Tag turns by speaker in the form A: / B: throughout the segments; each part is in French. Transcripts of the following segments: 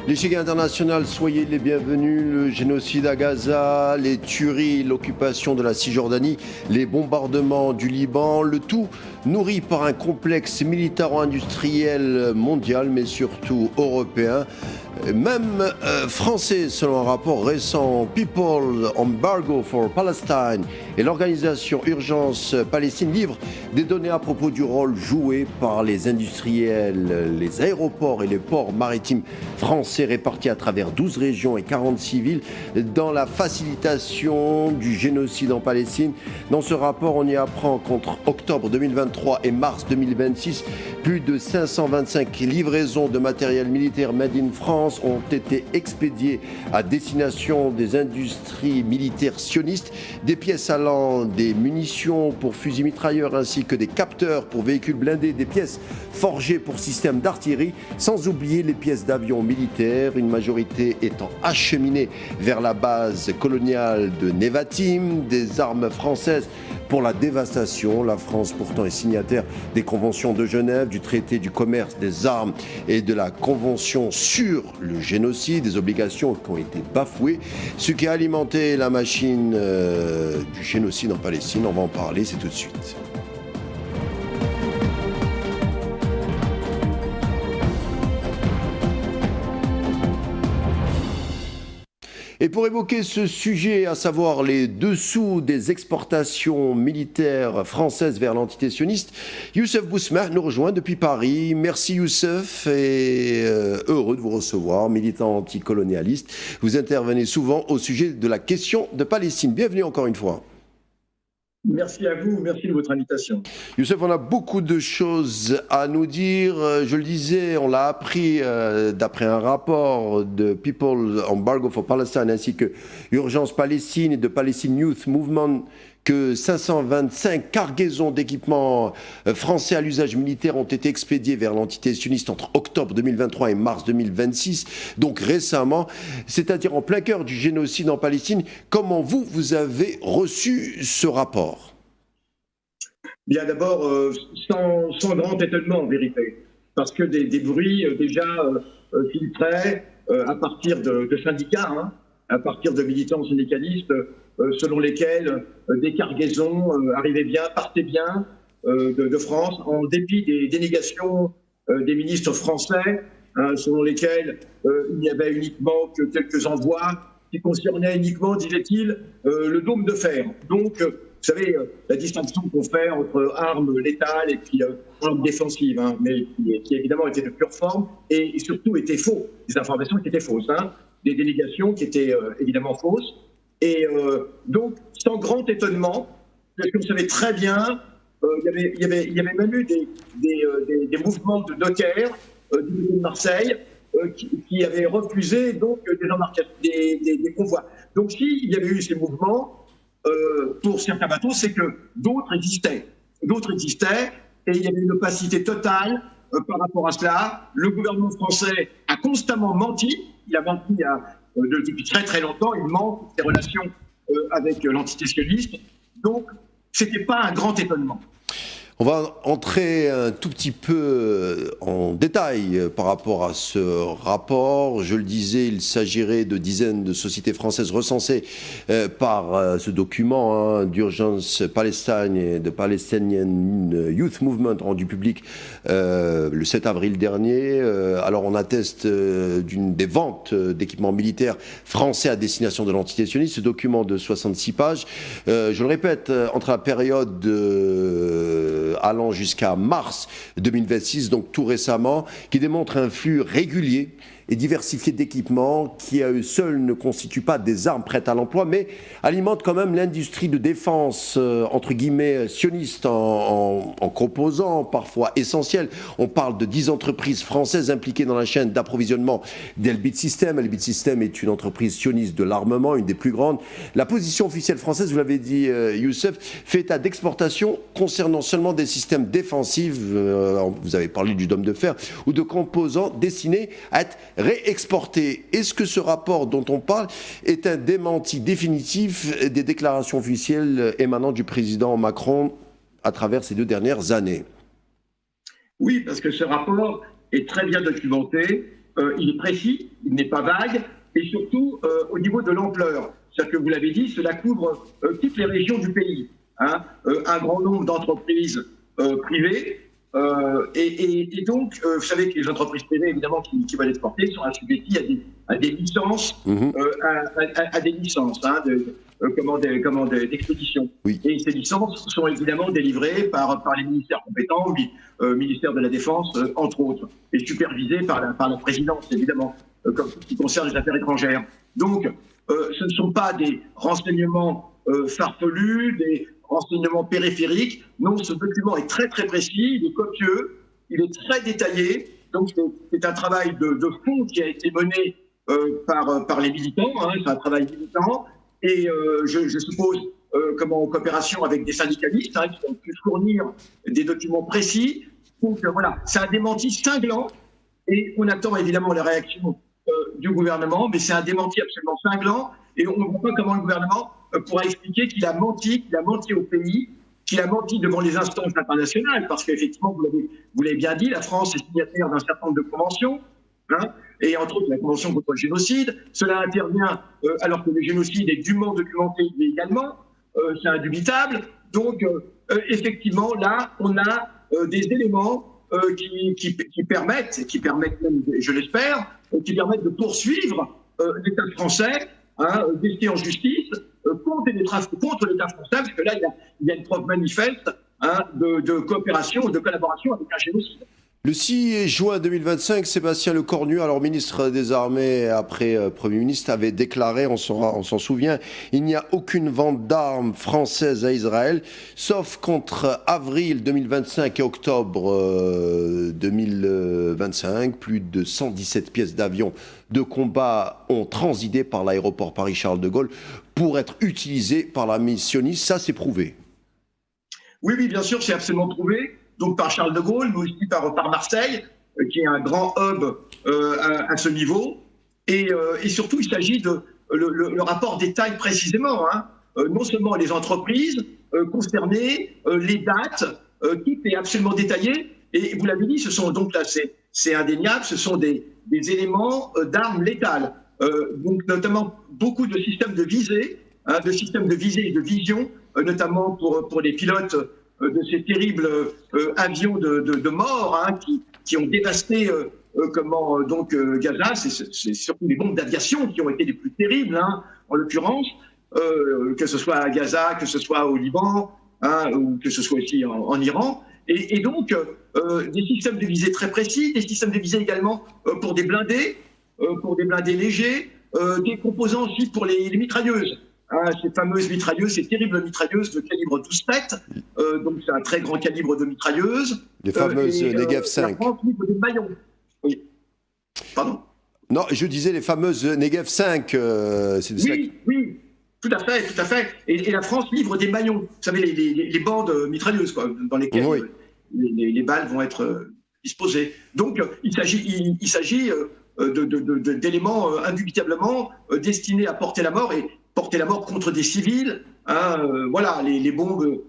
A: L'échiquier international, soyez les bienvenus. Le génocide à Gaza, les tueries, l'occupation de la Cisjordanie, les bombardements du Liban, le tout nourri par un complexe militaro-industriel mondial, mais surtout européen, même français, selon un rapport récent. People Embargo for Palestine et l'organisation Urgence Palestine livrent des données à propos du rôle joué par les industriels, les aéroports et les ports maritimes français répartis à travers 12 régions et 40 villes dans la facilitation du génocide en Palestine. Dans ce rapport, on y apprend qu'entre octobre 2023 et mars 2026, plus de 525 livraisons de matériel militaire made in France ont été expédiées à destination des industries militaires sionistes, des pièces allant des munitions pour fusils mitrailleurs ainsi que des capteurs pour véhicules blindés, des pièces forgées pour systèmes d'artillerie, sans oublier les pièces d'avions militaires, une majorité étant acheminées vers la base coloniale de Nevatim, des armes françaises pour la dévastation. La France pourtant est signataire des conventions de Genève, du traité du commerce des armes et de la convention sur le génocide, des obligations qui ont été bafouées, ce qui a alimenté la machine du génocide en Palestine. On va en parler, c'est tout de suite. Et pour évoquer ce sujet, à savoir les dessous des exportations militaires françaises vers l'entité sioniste, Youssef Bousmah nous rejoint depuis Paris. Merci Youssef et heureux de vous recevoir, militant anticolonialiste. Vous intervenez souvent au sujet de la question de Palestine. Bienvenue encore une fois.
B: Merci à vous, merci de votre invitation.
A: Youssef, on a beaucoup de choses à nous dire. Je le disais, on l'a appris d'après un rapport de People Embargo for Palestine ainsi que Urgence Palestine et de Palestine Youth Movement que 525 cargaisons d'équipements français à l'usage militaire ont été expédiées vers l'entité sioniste entre octobre 2023 et mars 2026, donc récemment, c'est-à-dire en plein cœur du génocide en Palestine. Comment vous avez reçu ce rapport ?
B: Bien d'abord, sans grand étonnement en vérité, parce que des bruits déjà filtraient à partir de syndicats, à partir de militants syndicalistes, selon lesquels des cargaisons arrivaient bien, partaient bien de France, en dépit des dénégations des ministres français, selon lesquels il n'y avait uniquement que quelques envois qui concernaient uniquement, disait-il, le dôme de fer. Donc, vous savez, la distinction qu'on fait entre armes létales et puis armes défensives, mais qui évidemment étaient de pure forme et surtout étaient faux. Des informations qui étaient fausses, des délégations qui étaient évidemment fausses. Et donc, sans grand étonnement, parce qu'on savait très bien, il y avait même eu des mouvements de notaires du côté de Marseille qui avaient refusé donc des convois. Donc, s'il y avait eu ces mouvements, pour certains bateaux, c'est que d'autres existaient. D'autres existaient et il y avait une opacité totale par rapport à cela. Le gouvernement français a constamment menti. Il a menti depuis très très longtemps. Il ment ses relations avec l'entité sioniste. Donc, ce n'était pas un grand étonnement.
A: On va entrer un tout petit peu en détail par rapport à ce rapport. Je le disais, il s'agirait de dizaines de sociétés françaises recensées par ce document d'Urgence Palestine et de Palestinian Youth Movement rendu public le 7 avril dernier. Alors on atteste des ventes d'équipements militaires français à destination de l'entité sioniste. Ce document de 66 pages, je le répète, entre la période allant jusqu'à mars 2026, donc tout récemment, qui démontre un flux régulier et diversifié d'équipements qui à eux seuls ne constituent pas des armes prêtes à l'emploi, mais alimentent quand même l'industrie de défense, entre guillemets, sioniste en composants parfois essentiels. On parle de 10 entreprises françaises impliquées dans la chaîne d'approvisionnement d'Elbit Systems. Elbit Systems est une entreprise sioniste de l'armement, une des plus grandes. La position officielle française, vous l'avez dit Youssef, fait état d'exportation concernant seulement des systèmes défensifs, vous avez parlé du dôme de fer, ou de composants destinés à être réexportés. Est-ce que ce rapport dont on parle est un démenti définitif des déclarations officielles émanant du président Macron à travers ces 2 dernières années?
B: Oui, parce que ce rapport est très bien documenté il est précis, il n'est pas vague, et surtout au niveau de l'ampleur. C'est-à-dire que vous l'avez dit, cela couvre toutes les régions du pays. Hein, un grand nombre d'entreprises privées. Et donc, vous savez que les entreprises privées, évidemment, qui veulent exporter, sont assujetties à des licences, à des licences d'expédition.
A: Oui.
B: Et ces licences sont évidemment délivrées par les ministères compétents, ministère de la Défense, entre autres, et supervisées par la présidence, évidemment, comme tout ce qui concerne les affaires étrangères. Donc, ce ne sont pas des renseignements farfelus, des renseignements périphériques. Non, ce document est très très précis, il est copieux, il est très détaillé. Donc c'est un travail de fond qui a été mené par les militants, hein, c'est un travail militant. Et je suppose en coopération avec des syndicalistes hein, qui ont pu fournir des documents précis. Donc voilà, c'est un démenti cinglant et on attend évidemment les réactions du gouvernement, mais c'est un démenti absolument cinglant et on ne voit pas comment le gouvernement pourra expliquer qu'il a menti au pays, qu'il a menti devant les instances internationales, parce qu'effectivement, vous l'avez bien dit, la France est signataire d'un certain nombre de conventions, hein, et entre autres la Convention contre le génocide. Cela intervient alors que le génocide est dûment documenté également, c'est indubitable. Donc, effectivement, là, on a des éléments qui permettent même, je l'espère, qui permettent de poursuivre l'État français, défier en justice contre l'État français, parce que là, il y a une preuve manifeste de coopération et de collaboration avec un génocide.
A: Le 6 juin 2025, Sébastien Lecornu, alors ministre des Armées après Premier ministre, avait déclaré, on s'en souvient, il n'y a aucune vente d'armes françaises à Israël, sauf qu'entre avril 2025 et octobre 2025, plus de 117 pièces d'avions de combat ont transité par l'aéroport Paris-Charles de Gaulle pour être utilisées par la missionniste. Ça, c'est prouvé.
B: Oui, bien sûr, c'est absolument prouvé. Donc par Charles de Gaulle, mais aussi par Marseille, qui est un grand hub à ce niveau. Et surtout, il s'agit de le rapport détaille précisément, non seulement les entreprises concernées, les dates, tout est absolument détaillé. Et vous l'avez dit, ce sont donc là, c'est indéniable, ce sont des éléments d'armes létales. Donc notamment beaucoup de systèmes de visée, et de vision, notamment pour les pilotes de ces terribles avions de mort qui ont dévasté Gaza. C'est surtout les bombes d'aviation qui ont été les plus terribles, en l'occurrence, que ce soit à Gaza, que ce soit au Liban, ou que ce soit aussi en Iran. Et donc, des systèmes de visée très précis, des systèmes de visée également pour des blindés légers, des composants aussi pour les mitrailleuses. Ces fameuses mitrailleuses, ces terribles mitrailleuses de calibre 12-7, donc c'est un très grand calibre de mitrailleuse.
A: Les fameuses Negev 5.
B: La France livre des maillons. Oui. Pardon ?
A: Non, je disais les fameuses Negev 5.
B: Oui, tout à fait. Et la France livre des maillons. Vous savez, les bandes mitrailleuses, quoi, dans lesquelles les balles vont être disposées. Donc, il s'agit d'éléments indubitablement destinés à porter la mort contre des civils. Les bombes,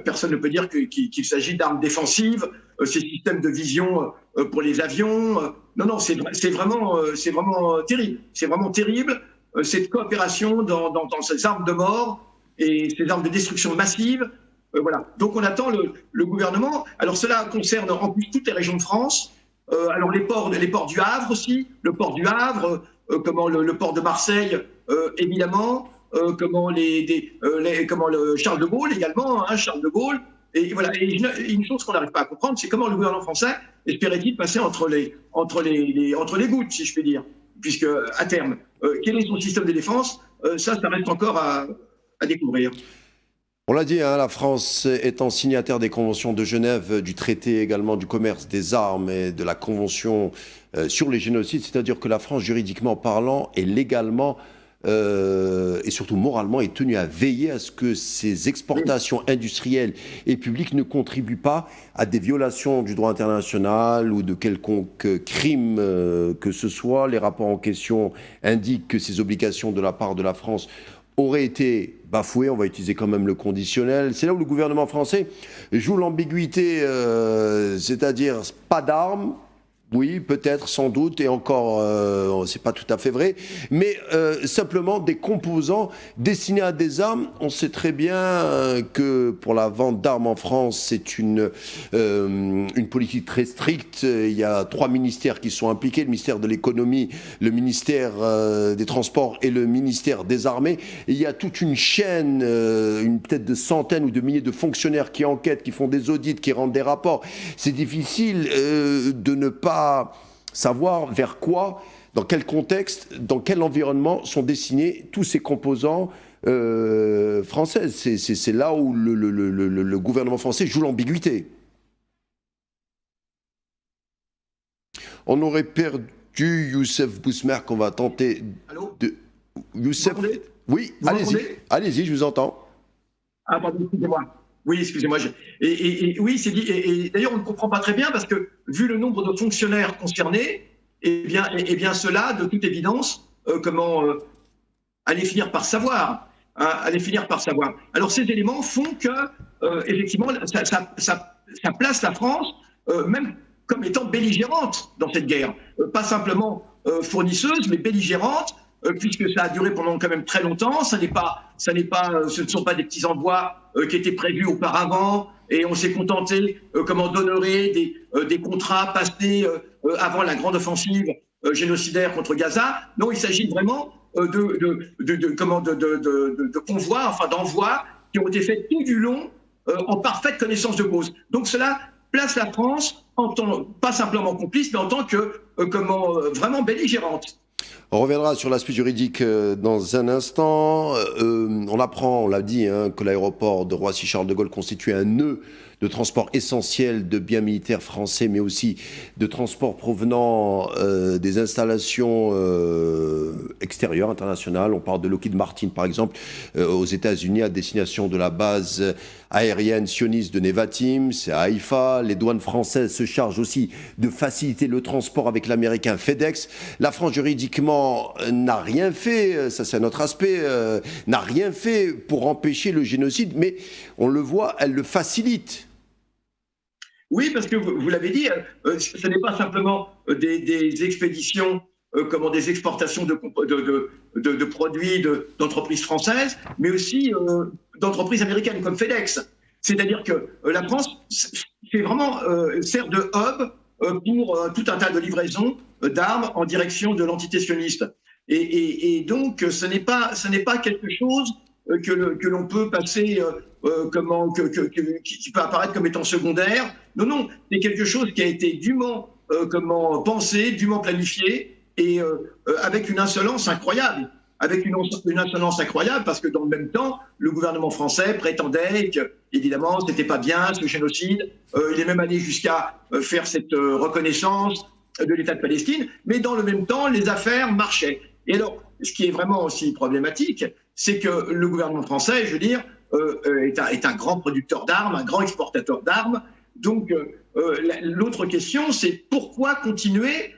B: personne ne peut dire qu'il s'agit d'armes défensives, ces systèmes de vision pour les avions. Non, c'est vraiment terrible. C'est vraiment terrible, cette coopération dans ces armes de mort et ces armes de destruction massive. Donc on attend le gouvernement. Alors cela concerne en plus toutes les régions de France. Alors les ports du Havre aussi, le port du Havre, le port de Marseille, évidemment, le Charles de Gaulle également, Charles de Gaulle. Et voilà. Et une chose qu'on n'arrive pas à comprendre, c'est comment le gouvernement français espérait-il passer entre les gouttes, si je puis dire, puisque à terme, quel est son système de défense, ça reste encore à découvrir.
A: On l'a dit, la France étant signataire des conventions de Genève, du traité également du commerce des armes et de la convention sur les génocides, c'est-à-dire que la France, juridiquement parlant et légalement et surtout moralement, est tenue à veiller à ce que ces exportations industrielles et publiques ne contribuent pas à des violations du droit international ou de quelconque crime que ce soit. Les rapports en question indiquent que ces obligations de la part de la France auraient été bafouées, on va utiliser quand même le conditionnel. C'est là où le gouvernement français joue l'ambiguïté, c'est-à-dire pas d'armes, Oui, peut-être, sans doute, et encore, c'est pas tout à fait vrai, mais simplement des composants destinés à des armes. On sait très bien que pour la vente d'armes en France, c'est une politique très stricte. Il y a 3 ministères qui sont impliqués, le ministère de l'économie, le ministère des transports et le ministère des armées. Et il y a toute une chaîne, peut-être de centaines ou de milliers de fonctionnaires qui enquêtent, qui font des audits, qui rendent des rapports. C'est difficile de ne pas savoir vers quoi, dans quel contexte, dans quel environnement sont destinés tous ces composants français. C'est là où le gouvernement français joue l'ambiguïté. On aurait perdu Youssef Bousmer qu'on va tenter de... Youssef... Oui, allez-y, je vous entends.
B: Ah, pardon, excusez-moi. Oui, excusez-moi. Oui, c'est dit. Et d'ailleurs, on ne comprend pas très bien parce que, vu le nombre de fonctionnaires concernés, eh bien, cela, de toute évidence, allait finir par savoir. Hein, allait finir par savoir. Alors, ces éléments font que, effectivement, ça place la France, même comme étant belligérante dans cette guerre. Pas simplement fournisseuse, mais belligérante. Puisque ça a duré pendant quand même très longtemps, ce ne sont pas des petits envois qui étaient prévus auparavant, et on s'est contenté d'honorer des contrats passés avant la grande offensive génocidaire contre Gaza. Non, il s'agit vraiment de convois, enfin d'envois qui ont été faits tout du long en parfaite connaissance de cause. Donc cela place la France pas simplement complice, mais en tant que vraiment belligérante.
A: On reviendra sur l'aspect juridique dans un instant. On apprend, on l'a dit, que l'aéroport de Roissy-Charles de Gaulle constitue un nœud de transport essentiel de biens militaires français, mais aussi de transport provenant des installations extérieures, internationales. On parle de Lockheed Martin, par exemple, aux États-Unis, à destination de la base aérienne sioniste de Nevatim, c'est à Haïfa. Les douanes françaises se chargent aussi de faciliter le transport avec l'américain FedEx. La France, juridiquement, n'a rien fait, ça c'est un autre aspect, n'a rien fait pour empêcher le génocide, mais on le voit, elle le facilite.
B: Oui, parce que vous l'avez dit, ce n'est pas simplement des expéditions, des exportations de produits d'entreprises françaises, mais aussi d'entreprises américaines comme FedEx. C'est-à-dire que la France sert de hub pour tout un tas de livraisons d'armes en direction de l'entité sioniste. Et donc, ce n'est pas quelque chose que l'on peut passer, qui peut apparaître comme étant secondaire. Non, c'est quelque chose qui a été dûment pensé, dûment planifié, et avec une insolence incroyable. Avec une insolence incroyable, parce que dans le même temps, le gouvernement français prétendait que, évidemment, c'était pas bien, ce génocide. Il est même allé jusqu'à faire cette reconnaissance de l'État de Palestine, mais dans le même temps, les affaires marchaient. Et alors, ce qui est vraiment aussi problématique, c'est que le gouvernement français, je veux dire, est un grand producteur d'armes, un grand exportateur d'armes. Donc, l'autre question, c'est pourquoi continuer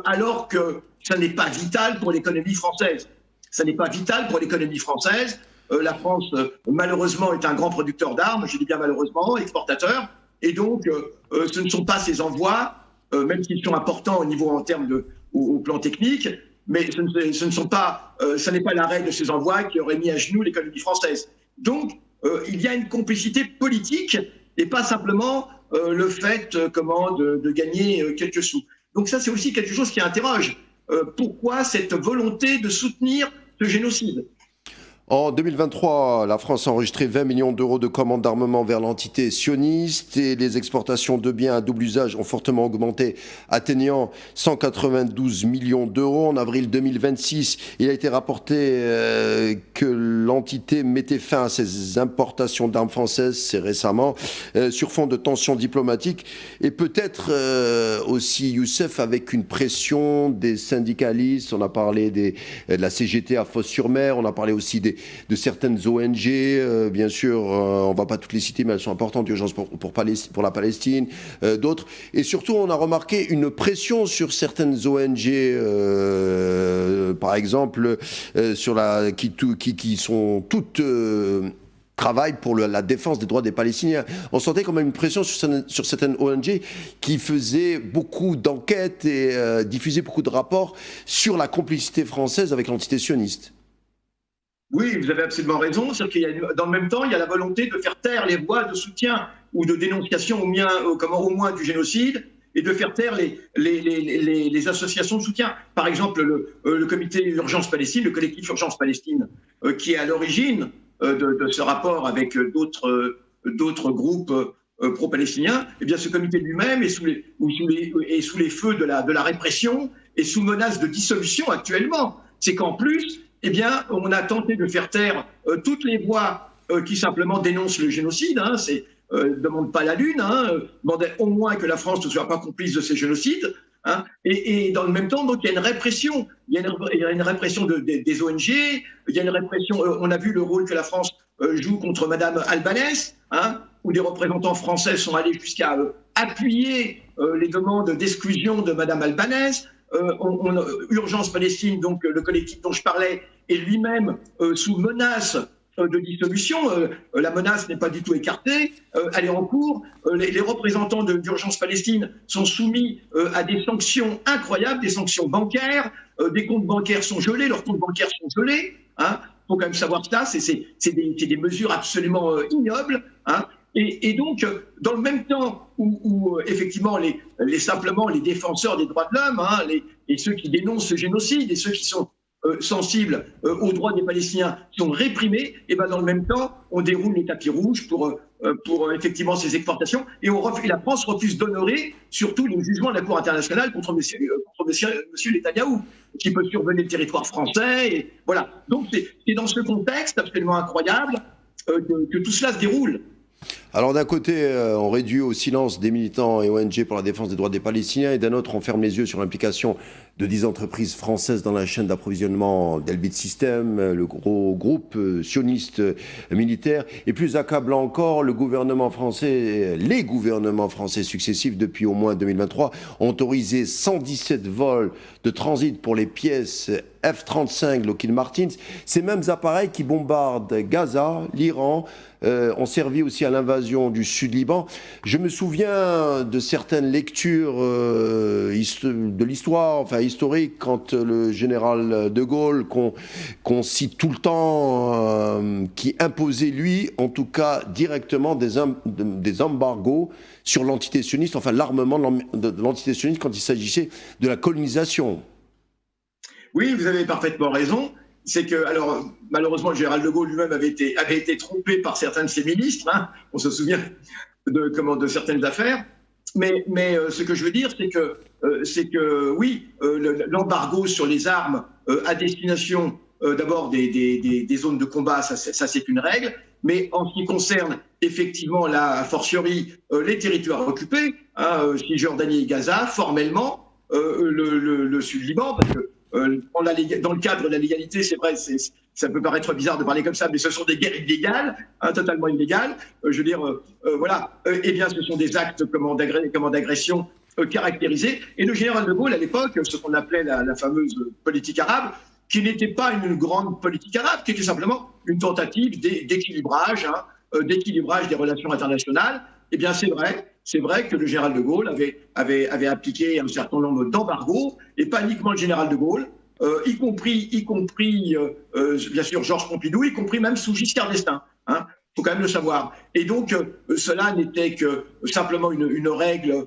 B: alors que ça n'est pas vital pour l'économie française. Ça n'est pas vital pour l'économie française. La France, malheureusement, est un grand producteur d'armes, je dis bien malheureusement, exportateur. Et donc, ce ne sont pas ces envois, même s'ils sont importants en termes au plan technique, mais ce n'est pas l'arrêt de ces envois qui aurait mis à genoux l'économie française. Donc, il y a une complicité politique et pas simplement le fait de gagner quelques sous. Donc ça, c'est aussi quelque chose qui interroge. Pourquoi cette volonté de soutenir ce génocide ?
A: En 2023, la France a enregistré 20 millions d'euros de commandes d'armement vers l'entité sioniste et les exportations de biens à double usage ont fortement augmenté, atteignant 192 millions d'euros. En avril 2026, il a été rapporté que l'entité mettait fin à ses importations d'armes françaises, c'est récemment, sur fond de tensions diplomatiques et peut-être aussi, Youssef, avec une pression des syndicalistes. On a parlé de la CGT à Fos-sur-Mer, on a parlé aussi de certaines ONG, bien sûr, on ne va pas toutes les citer, mais elles sont importantes, Urgence pour la Palestine, d'autres. Et surtout, on a remarqué une pression sur certaines ONG, par exemple, qui sont toutes travaillent pour la défense des droits des Palestiniens. On sentait quand même une pression sur certaines ONG qui faisaient beaucoup d'enquêtes et diffusaient beaucoup de rapports sur la complicité française avec l'entité sioniste.
B: Oui, vous avez absolument raison. Dans le même temps, il y a la volonté de faire taire les voix de soutien ou de dénonciation au moins du génocide, et de faire taire les associations de soutien. Par exemple, le comité Urgence Palestine, le collectif Urgence Palestine, qui est à l'origine de ce rapport avec d'autres groupes pro-palestiniens, eh bien, ce comité lui-même est sous les feux de la répression et sous menace de dissolution actuellement. C'est qu'en plus, eh bien, on a tenté de faire taire toutes les voix qui simplement dénoncent le génocide. Demande pas la lune, demandait au moins que la France ne soit pas complice de ces génocides. Et dans le même temps, donc, il y a une répression. Il y a une répression des ONG. Il y a une répression. On a vu le rôle que la France joue contre Madame Albanese, où des représentants français sont allés jusqu'à appuyer les demandes d'exclusion de Madame Albanese. Urgence Palestine, donc le collectif dont je parlais, est lui-même sous menace de dissolution. La menace n'est pas du tout écartée, elle est en cours. Les représentants d'Urgence Palestine sont soumis à des sanctions incroyables, des sanctions bancaires. Des comptes bancaires sont gelés, leurs comptes bancaires sont gelés. Faut quand même savoir ça, c'est des mesures absolument ignobles. Et donc, dans le même temps où effectivement, simplement les défenseurs des droits de l'homme, et ceux qui dénoncent ce génocide, et ceux qui sont sensibles aux droits des Palestiniens sont réprimés, et ben dans le même temps, on déroule les tapis rouges pour effectivement ces exportations, et la France refuse d'honorer surtout les jugements de la Cour internationale contre monsieur Netanyahou, qui peut surveiller le territoire français. Et voilà. Donc c'est dans ce contexte absolument incroyable que tout cela se déroule.
A: Alors d'un côté, on réduit au silence des militants et ONG pour la défense des droits des Palestiniens, et d'un autre, on ferme les yeux sur l'implication de 10 entreprises françaises dans la chaîne d'approvisionnement d'Elbit Systems, le gros groupe sioniste militaire. Et plus accablant encore, les gouvernements français successifs depuis au moins 2023 ont autorisé 117 vols de transit pour les pièces F-35 Lockheed Martin. Ces mêmes appareils qui bombardent Gaza, l'Iran, ont servi aussi à l'invasion du Sud-Liban. Je me souviens de certaines lectures de l'histoire, historique, quand le général de Gaulle, qu'on cite tout le temps, qui imposait, lui, en tout cas directement, des embargos sur l'entité sioniste, l'armement de l'entité sioniste quand il s'agissait de la colonisation.
B: Oui, vous avez parfaitement raison. C'est que, alors, malheureusement, le général de Gaulle lui-même avait été trompé par certains de ses ministres. On se souvient de certaines affaires. Mais ce que je veux dire, c'est que oui, l'embargo sur les armes à destination d'abord des zones de combat, ça c'est une règle. Mais en ce qui concerne effectivement a fortiori les territoires occupés, Cisjordanie et Gaza, formellement le Sud-Liban, parce que dans le cadre de la légalité, c'est vrai, ça peut paraître bizarre de parler comme ça, mais ce sont des guerres illégales, totalement illégales. Je veux dire, voilà. Eh bien, ce sont des actes d'agression caractérisés. Et le général de Gaulle, à l'époque, ce qu'on appelait la fameuse politique arabe, qui n'était pas une grande politique arabe, qui était simplement une tentative d'équilibrage des relations internationales. Eh bien, c'est vrai que le général de Gaulle avait appliqué un certain nombre d'embargos, et pas uniquement le général de Gaulle, y compris bien sûr Georges Pompidou, y compris même sous Giscard d'Estaing. Faut quand même le savoir. Et donc, cela n'était que simplement une règle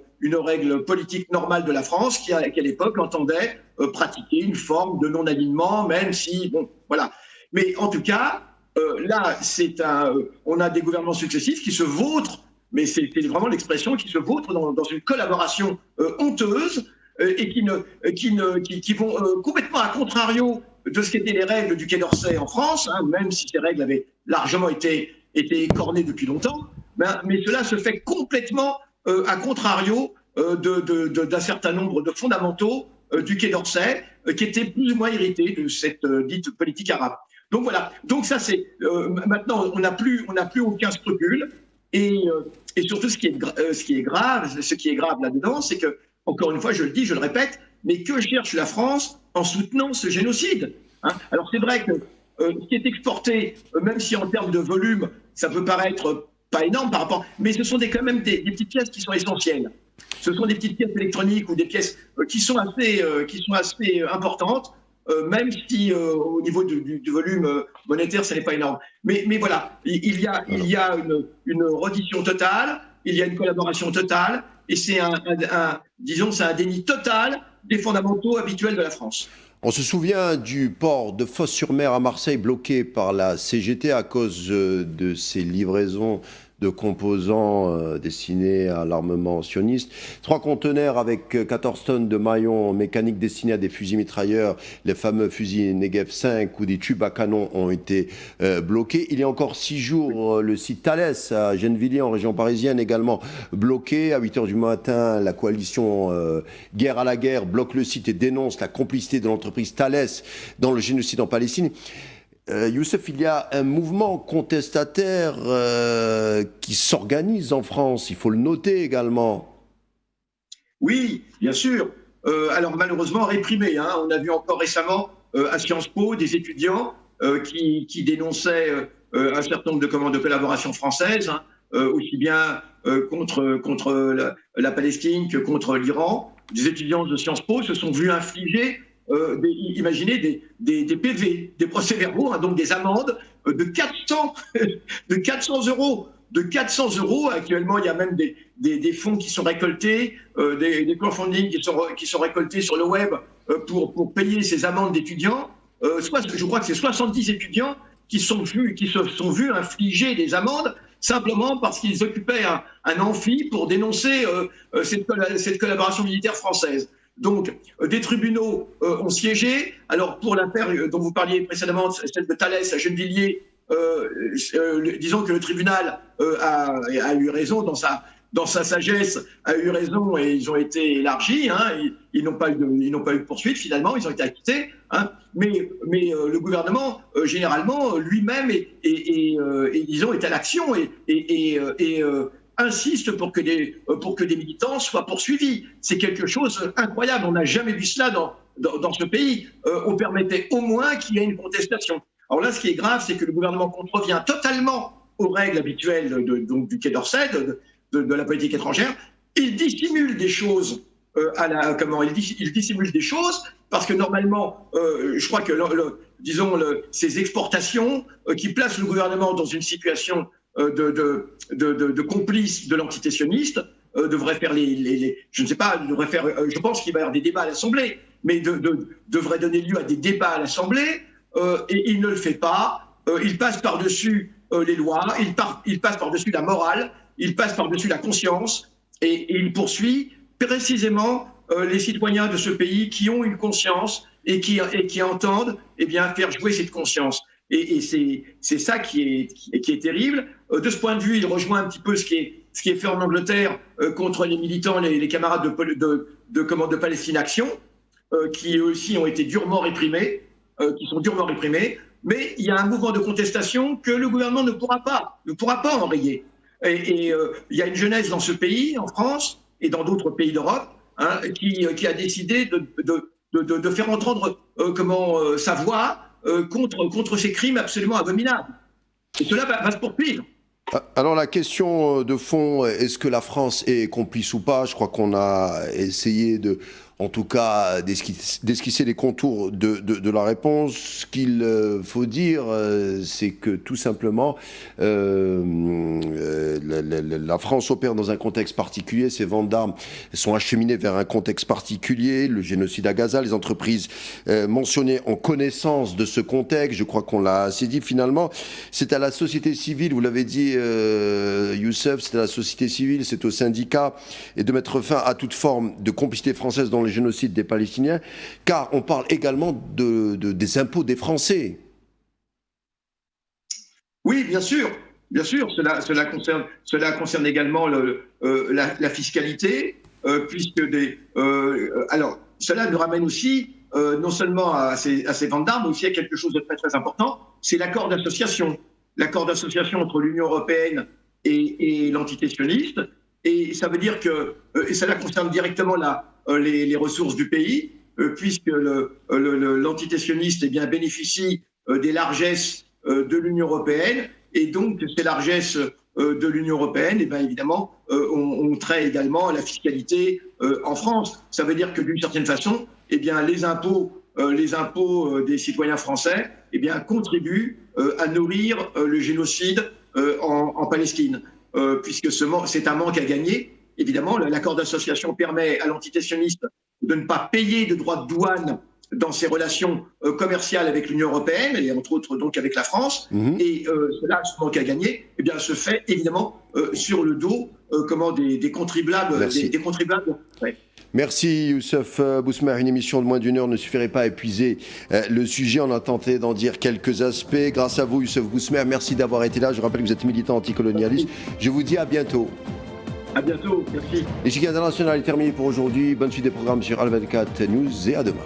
B: politique normale de la France qui, à l'époque, entendait pratiquer une forme de non-alignement, même si, bon, voilà. Mais en tout cas, là, on a des gouvernements successifs qui se vautrent, mais c'est vraiment l'expression, qui se vautrent dans une collaboration honteuse et qui vont complètement à contrario de ce qu'étaient les règles du Quai d'Orsay en France, même si ces règles avaient largement été écornées depuis longtemps, mais cela se fait complètement à contrario d'un certain nombre de fondamentaux du Quai d'Orsay qui étaient plus ou moins hérités de cette dite politique arabe. Donc voilà. Donc ça c'est maintenant on n'a plus aucun scrupule et surtout ce qui est grave là-dedans, c'est que, encore une fois je le dis, je le répète, mais que cherche la France en soutenant ce génocide? Alors c'est vrai que ce qui est exporté, même si en termes de volume, ça peut paraître pas énorme par rapport, mais ce sont quand même des petites pièces qui sont essentielles. Ce sont des petites pièces électroniques ou des pièces qui sont assez importantes, même si au niveau du volume monétaire, ça n'est pas énorme. Mais voilà, il y a une reddition totale, il y a une collaboration totale, et c'est disons, c'est un déni total des fondamentaux habituels de la France.
A: On se souvient du port de Fos-sur-Mer à Marseille bloqué par la CGT à cause de ses livraisons de composants destinés à l'armement sioniste. 3 conteneurs avec 14 tonnes de maillons mécaniques destinés à des fusils mitrailleurs, les fameux fusils Negev 5 ou des tubes à canon ont été bloqués. Il y a encore 6 jours, le site Thales à Gennevilliers en région parisienne également bloqué. À 8h du matin, la coalition Guerre à la guerre bloque le site et dénonce la complicité de l'entreprise Thales dans le génocide en Palestine. Youssef, il y a un mouvement contestataire qui s'organise en France, il faut le noter également.
B: Oui, bien sûr. Alors malheureusement réprimé. On a vu encore récemment à Sciences Po des étudiants qui dénonçaient un certain nombre de commandes de collaboration françaises, aussi bien contre la Palestine que contre l'Iran. Des étudiants de Sciences Po se sont vus infliger imaginez des PV, des procès-verbaux, donc des amendes de 400 euros. De 400 euros, actuellement, il y a même des fonds qui sont récoltés, des crowdfunding qui sont récoltés sur le web pour payer ces amendes d'étudiants. Je crois que c'est 70 étudiants qui se sont vus infliger des amendes simplement parce qu'ils occupaient un amphi pour dénoncer cette collaboration militaire française. Donc, des tribunaux ont siégé. Alors, pour l'affaire dont vous parliez précédemment, celle de Thales à Gennevilliers, disons que le tribunal a eu raison dans sa sagesse, a eu raison et ils ont été élargis. Ils n'ont pas eu de poursuite finalement, ils ont été acquittés. Mais le gouvernement, généralement, lui-même disons, est à l'action et insiste pour que des militants soient poursuivis. C'est quelque chose d'incroyable. On n'a jamais vu cela dans ce pays. On permettait au moins qu'il y ait une contestation. Alors là, ce qui est grave, c'est que le gouvernement contrevient totalement aux règles habituelles du Quai d'Orsay, de la politique étrangère. Il dissimule des choses. Il dissimule des choses parce que normalement, je crois que ces exportations qui placent le gouvernement dans une situation de complice de l'entité sioniste devrait faire je pense qu'il va y avoir des débats à l'Assemblée, mais devrait donner lieu à des débats à l'Assemblée, et il ne le fait pas. Il passe par-dessus les lois, il passe par-dessus la morale, il passe par-dessus la conscience, et il poursuit précisément les citoyens de ce pays qui ont une conscience et qui entendent faire jouer cette conscience. Et c'est ça qui est terrible. De ce point de vue, il rejoint un petit peu ce qui est fait en Angleterre contre les militants, les camarades de Palestine Action, qui eux aussi ont été durement réprimés, Mais il y a un mouvement de contestation que le gouvernement ne pourra pas enrayer. Et il y a une jeunesse dans ce pays, en France et dans d'autres pays d'Europe, qui a décidé de faire entendre sa voix contre ces crimes absolument abominables. Et cela va se poursuivre.
A: Alors la question de fond, est-ce que la France est complice ou pas? Je crois qu'on a essayé en tout cas d'esquisser les contours de la réponse. Ce qu'il faut dire, c'est que tout simplement, la France opère dans un contexte particulier. Ses ventes d'armes sont acheminées vers un contexte particulier. Le génocide à Gaza, les entreprises mentionnées ont connaissance de ce contexte. Je crois qu'on l'a assez dit finalement. C'est à la société civile, vous l'avez dit Youssef, c'est à la société civile, c'est aux syndicats et de mettre fin à toute forme de complicité française dans le génocide des Palestiniens, car on parle également des impôts des Français.
B: Oui, bien sûr. Cela concerne également la fiscalité, puisque alors cela nous ramène aussi non seulement à ces ventes d'armes, mais aussi à quelque chose de très très important, c'est l'accord d'association entre l'Union européenne et l'entité sioniste. Et ça veut dire que cela concerne directement les ressources du pays, puisque l'entité sioniste bénéficie des largesses de l'Union européenne Et donc, ces largesses de l'Union européenne, et bien évidemment, on trait également à la fiscalité en France. Ça veut dire que d'une certaine façon, eh bien, les impôts des citoyens français eh bien, contribuent à nourrir le génocide en Palestine, puisque c'est un manque à gagner. Évidemment, l'accord d'association permet à l'entité sioniste de ne pas payer de droits de douane dans ses relations commerciales avec l'Union européenne, et entre autres donc avec la France. Et cela, ce manque à gagner, eh bien, se fait évidemment sur le dos des contribuables. Des contribuables. Ouais.
A: Merci Youssef Bousmer. Une émission de moins d'une heure ne suffirait pas à épuiser le sujet. On a tenté d'en dire quelques aspects. Grâce à vous, Youssef Bousmer, merci d'avoir été là. Je rappelle que vous êtes militant anticolonialiste. Je vous dis à bientôt.
B: À bientôt, merci.
A: L'échiquier international est terminé pour aujourd'hui. Bonne suite des programmes sur Al 24 News et à demain.